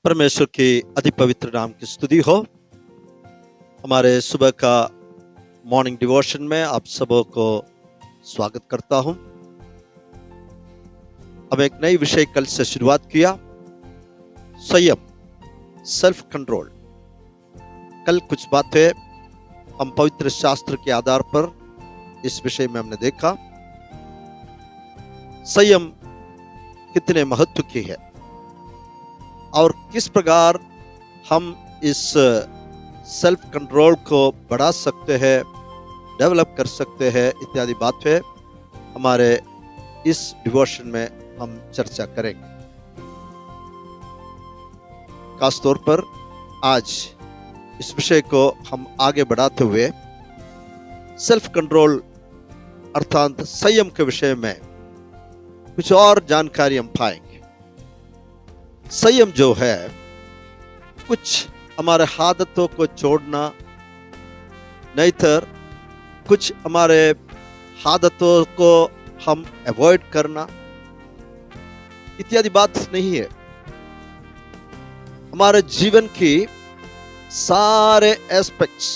परमेश्वर के अति पवित्र नाम की स्तुति हो। हमारे सुबह का मॉर्निंग डिवोशन में आप सबों को स्वागत करता हूं। हम एक नई विषय कल से शुरुआत किया, संयम, सेल्फ कंट्रोल। कल कुछ बातें हम पवित्र शास्त्र के आधार पर इस विषय में हमने देखा। संयम कितने महत्व की है और किस प्रकार हम इस सेल्फ कंट्रोल को बढ़ा सकते हैं, डेवलप कर सकते हैं, इत्यादि बातें हमारे इस डिवोशन में हम चर्चा करेंगे। खास तौर पर आज इस विषय को हम आगे बढ़ाते हुए सेल्फ कंट्रोल अर्थात संयम के विषय में कुछ और जानकारी हम पाएंगे। संयम जो है, कुछ हमारे आदतों को छोड़ना, नहीं तो कुछ हमारे आदतों को हम अवॉइड करना, इत्यादि बात नहीं है। हमारे जीवन की सारे एस्पेक्ट्स,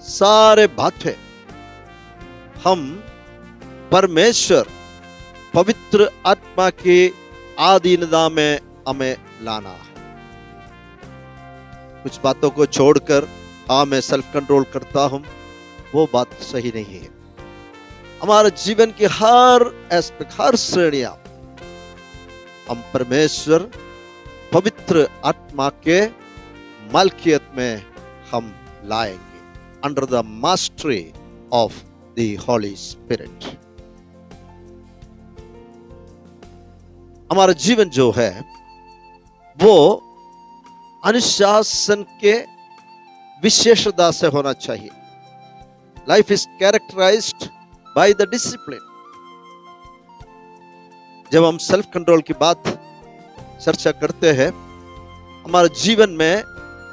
सारे बातें हम परमेश्वर पवित्र आत्मा की अधीनता में हमें लाना है। कुछ बातों को छोड़कर मैं सेल्फ कंट्रोल करता हूं, वो बात सही नहीं है। हमारे जीवन की हर एस्पेक्ट, हर श्रेणियां हम परमेश्वर पवित्र आत्मा के मालकियत में हम लाएंगे, under the mastery of the Holi spirit. हमारा जीवन जो है वो अनुशासन के विशेषता से होना चाहिए। Life is characterized by the discipline. जब हम सेल्फ कंट्रोल की बात चर्चा करते हैं, हमारे जीवन में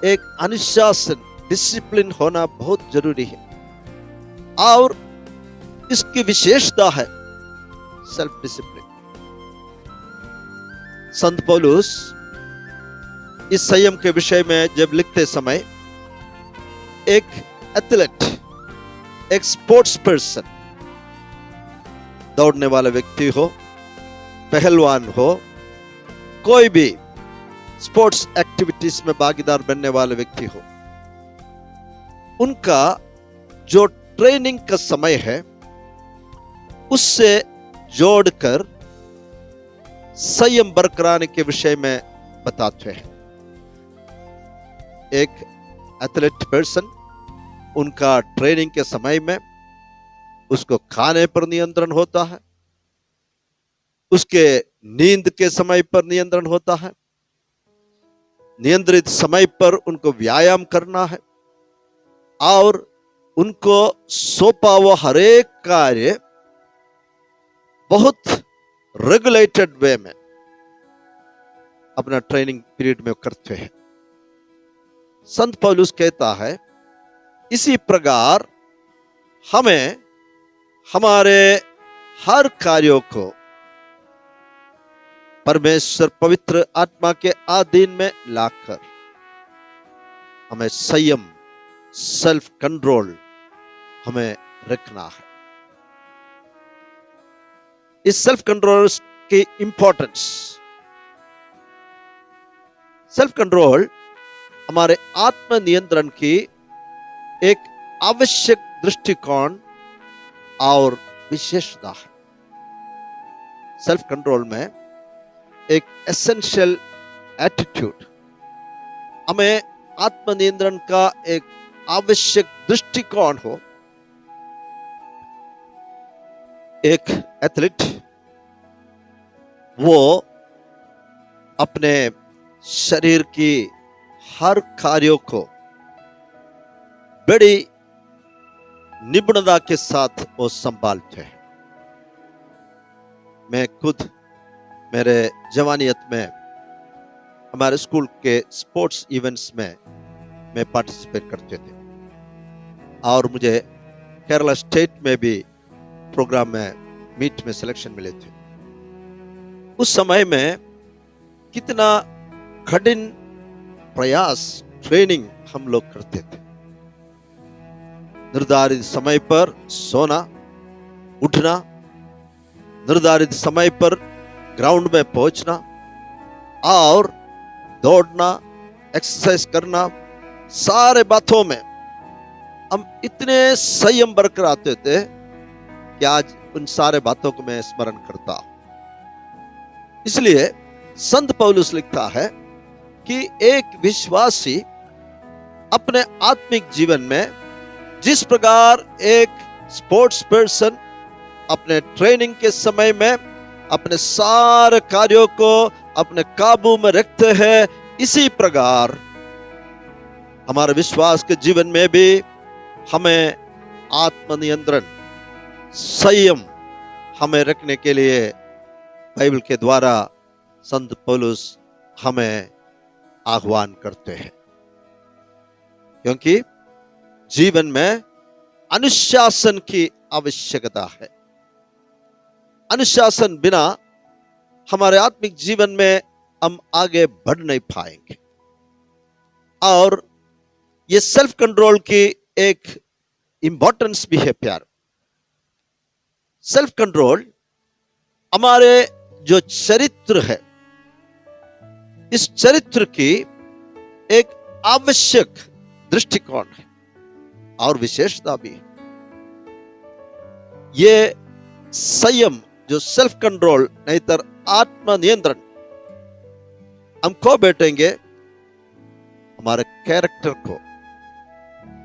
एक अनुशासन, डिसिप्लिन होना बहुत जरूरी है और इसकी विशेषता है सेल्फ डिसिप्लिन। संत पौलुस इस संयम के विषय में जब लिखते समय एक एथलीट, एक स्पोर्ट्स पर्सन, दौड़ने वाला व्यक्ति हो, पहलवान हो, कोई भी स्पोर्ट्स एक्टिविटीज में भागीदार बनने वाले व्यक्ति हो, उनका जो ट्रेनिंग का समय है उससे जोड़कर संयम बरकरार के विषय में बताते हैं। एक एथलीट पर्सन, उनका ट्रेनिंग के समय में उसको खाने पर नियंत्रण होता है, उसके नींद के समय पर नियंत्रण होता है, नियंत्रित समय पर उनको व्यायाम करना है और उनको सौंपा हुआ हर एक कार्य बहुत रेगुलेटेड वे में अपना ट्रेनिंग पीरियड में करते हैं। संत पौलुस कहता है, इसी प्रकार हमें हमारे हर कार्यों को परमेश्वर पवित्र आत्मा के अधीन में लाकर हमें संयम, सेल्फ कंट्रोल हमें रखना है। इस सेल्फ कंट्रोल की इंपॉर्टेंस, सेल्फ कंट्रोल हमारे आत्म नियंत्रण की एक आवश्यक दृष्टिकोण और विशेषता है। सेल्फ कंट्रोल में एक एसेंशियल एटीट्यूड, हमें आत्म नियंत्रण का एक आवश्यक दृष्टिकोण हो। एक एथलीट वो अपने शरीर की हर कार्यों को बड़ी निपुणता के साथ वो संभालते हैं। मैं खुद मेरे जवानियत में हमारे स्कूल के स्पोर्ट्स इवेंट्स में मैं पार्टिसिपेट करते थे और मुझे केरला स्टेट में भी प्रोग्राम में मीट में सिलेक्शन मिले थे। उस समय में कितना कठिन प्रयास, ट्रेनिंग हम लोग करते थे। निर्धारित समय पर सोना, उठना, निर्धारित समय पर ग्राउंड में पहुंचना और दौड़ना, एक्सरसाइज करना, सारे बातों में हम इतने संयम बरकरार आते थे कि आज उन सारे बातों को मैं स्मरण करता हूं। इसलिए संत पौलुस लिखता है कि एक विश्वासी अपने आत्मिक जीवन में जिस प्रकार एक स्पोर्ट्स पर्सन अपने ट्रेनिंग के समय में अपने सारे कार्यों को अपने काबू में रखते हैं, इसी प्रकार हमारे विश्वास के जीवन में भी हमें आत्मनियंत्रण, संयम हमें रखने के लिए बाइबल के द्वारा संत पौलुस हमें आह्वान करते हैं। क्योंकि जीवन में अनुशासन की आवश्यकता है। अनुशासन बिना हमारे आत्मिक जीवन में हम आगे बढ़ नहीं पाएंगे। और ये सेल्फ कंट्रोल की एक इंपॉर्टेंस भी है प्यार। सेल्फ कंट्रोल हमारे जो चरित्र है, इस चरित्र की एक आवश्यक दृष्टिकोण है और विशेषता भी है। ये संयम जो सेल्फ कंट्रोल नहीं तो आत्मनियंत्रण हम खो बैठेंगे, हमारे कैरेक्टर को,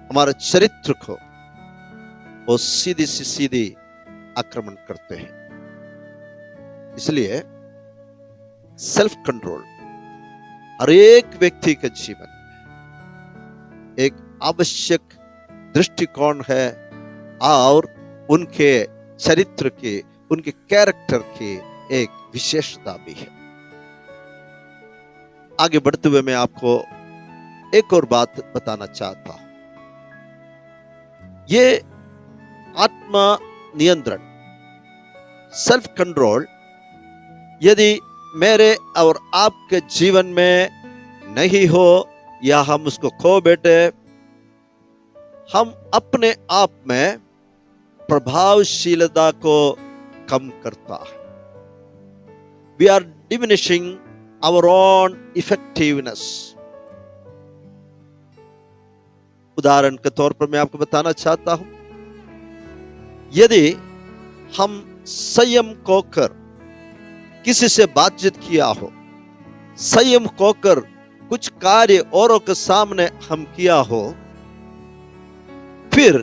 हमारे चरित्र को वो सीधी आक्रमण करते हैं। इसलिए सेल्फ कंट्रोल हर एक व्यक्ति के जीवन में एक आवश्यक दृष्टिकोण है और उनके चरित्र की, उनके कैरेक्टर की एक विशेषता भी है। आगे बढ़ते हुए मैं आपको एक और बात बताना चाहता हूं। ये आत्मा नियंत्रण, सेल्फ कंट्रोल यदि मेरे और आपके जीवन में नहीं हो या हम उसको खो बैठे, हम अपने आप में प्रभावशीलता को कम करता है। We are diminishing our own effectiveness. उदाहरण के तौर पर मैं आपको बताना चाहता हूं, यदि हम संयम खोकर किसी से बातचीत किया हो, संयम खोकर कुछ कार्य औरों के सामने हम किया हो, फिर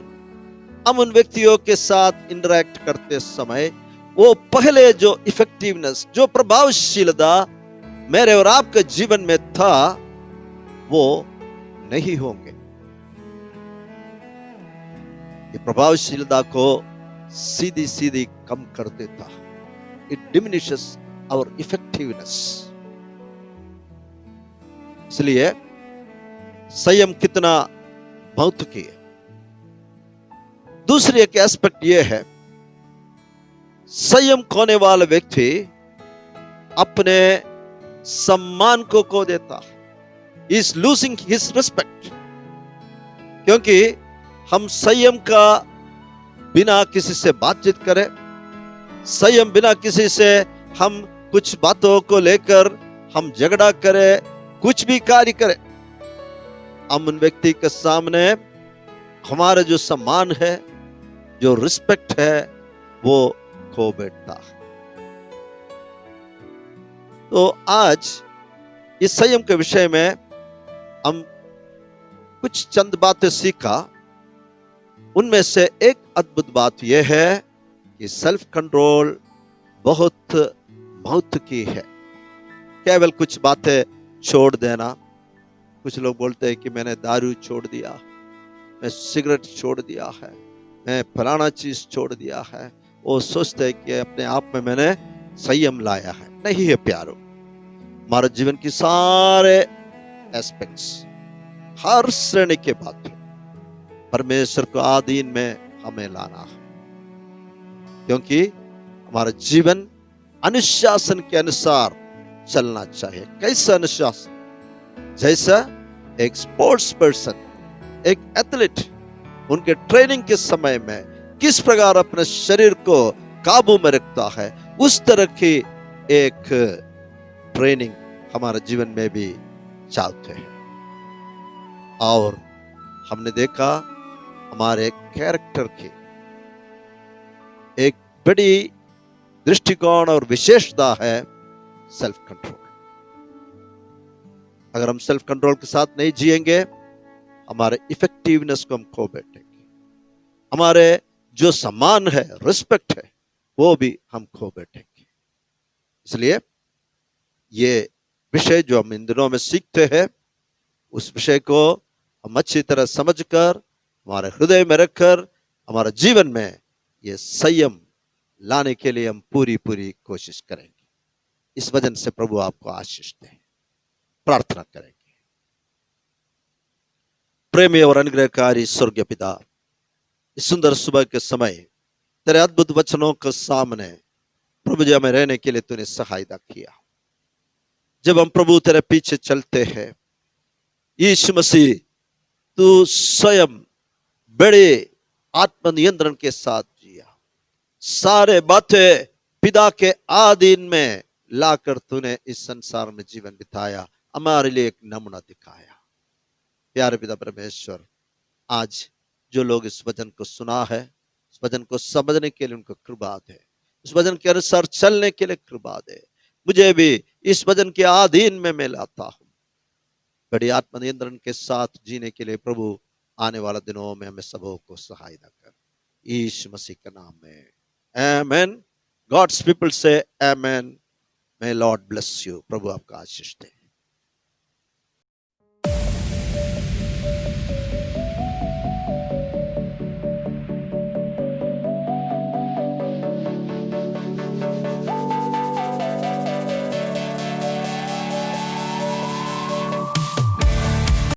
हम उन व्यक्तियों के साथ इंटरैक्ट करते समय वो पहले जो इफेक्टिवनेस, जो प्रभावशीलता मेरे और आपके जीवन में था, वो नहीं होंगे। ये प्रभावशीलता को सीधी कम कर देता। It diminishes our effectiveness. इसलिए संयम कितना महत्वपूर्ण है। दूसरी एक एस्पेक्ट यह है, संयम खोने वाला व्यक्ति अपने सम्मान को खो देता है। Is losing his respect. क्योंकि हम संयम का बिना किसी से बातचीत करें, संयम बिना किसी से हम कुछ बातों को लेकर हम झगड़ा करें, कुछ भी कार्य करें, हम उन व्यक्ति के सामने हमारा जो सम्मान है, जो रिस्पेक्ट है, वो खो बैठता है। तो आज इस संयम के विषय में हम कुछ चंद बातें सीखा। उनमें से एक अद्भुत बात यह है कि सेल्फ कंट्रोल बहुत महत्व की है। केवल कुछ बातें छोड़ देना। कुछ लोग बोलते हैं कि मैंने दारू छोड़ दिया, मैं सिगरेट छोड़ दिया है, मैं फलाना चीज छोड़ दिया है। वो सोचते हैं कि अपने आप में मैंने संयम लाया है। नहीं है प्यारो, हमारे जीवन की सारे एस्पेक्ट्स, हर श्रेणी के बातें परमेश्वर को आधीन में हमें लाना है। क्योंकि हमारा जीवन अनुशासन के अनुसार चलना चाहिए। कैसा अनुशासन? जैसा एक स्पोर्ट्स पर्सन, एक एथलीट उनके ट्रेनिंग के समय में किस प्रकार अपने शरीर को काबू में रखता है, उस तरह की एक ट्रेनिंग हमारे जीवन में भी चाहते हैं। और हमने देखा हमारे कैरेक्टर की एक बड़ी दृष्टिकोण और विशेषता है सेल्फ कंट्रोल। अगर हम सेल्फ कंट्रोल के साथ नहीं जिएंगे, हमारे इफेक्टिवनेस को हम खो बैठेंगे, हमारे जो सम्मान है, रिस्पेक्ट है, वो भी हम खो बैठेंगे। इसलिए ये विषय जो हम इन दिनों में सीखते हैं, उस विषय को हम अच्छी तरह समझकर, हमारे हृदय में रखकर, हमारे जीवन में ये संयम लाने के लिए हम पूरी कोशिश करेंगे। इस वजन से प्रभु आपको आशीष दे। प्रार्थना करेंगे। प्रेमी और अनुग्रहकारी स्वर्गीय पिता, इस सुंदर सुबह के समय तेरे अद्भुत वचनों के सामने प्रभु जी हमें रहने के लिए तूने सहायता किया। जब हम प्रभु तेरे पीछे चलते हैं, यीशु मसीह तू स्वयं बड़े आत्मनियंत्रण के साथ जिया, सारे बातें पिता के अधीन में लाकर तूने इस संसार में जीवन बिताया, हमारे लिए एक नमूना दिखाया। प्यारे पिता परमेश्वर, आज जो लोग इस वचन को सुना है, इस वचन को समझने के लिए उनको कृपा दे, इस वचन के अनुसार चलने के लिए कृपा दे। मुझे भी इस वचन के अधीन में मैं लाता हूं, बड़ी आत्मनियंत्रण के साथ जीने के लिए प्रभु आने वाले दिनों में हमें सबों को सहायता कर, यीशु मसीह के नाम में आमेन। गॉड्स पीपल से आमेन। My lord bless you. प्रभु आपका आशीष दे।